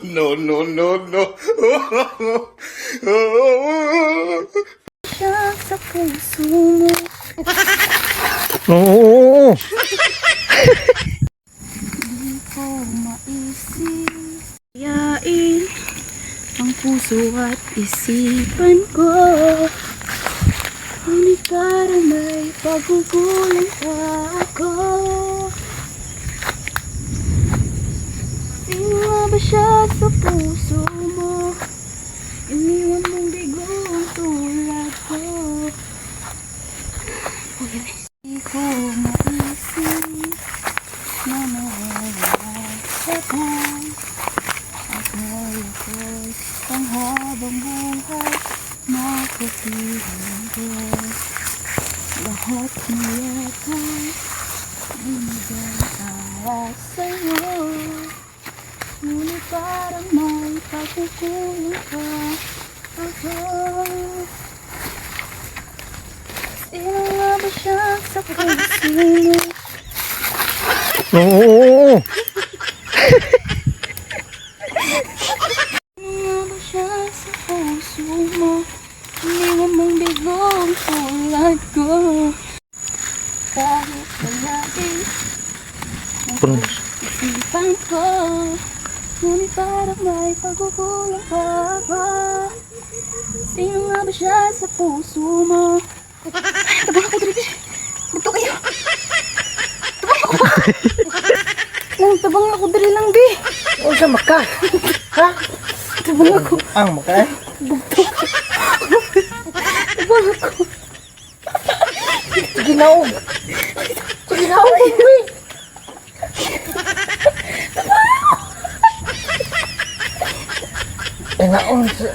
No, no, no, no. Siya sa puso mo. Oo. Di ko maisip. Yain ang puso at isipan ko. Ngunit parang may pagkukulang pa ako. Sino nga ba siya sa puso mo? Iniwan mong bigong tulad ko. Di ko maisip na nawawala sa buhay. Akala ko'y panghabang buhay makupihan ko. Lahat na yata'y binigay para sa'yo. Ngunit parang may pagkukulang pa ako. Sino nga ba siya sa puso mo? Oo. Sino nga ba siya sa puso mo? Iniwan mong bigong tulad ko. Kahit malain ang isipan ko. Ngunit parang may pagkukulang pa ba? Sino nga ba siya sa puso mo? Tabang ako dito. Dito kayo. Tabang ako dito lang, Bi. O sa maka. Ha? Tabang ako. Ang maka. Tabang ako. Ginaog. Ginaog ko eh. Naon sa...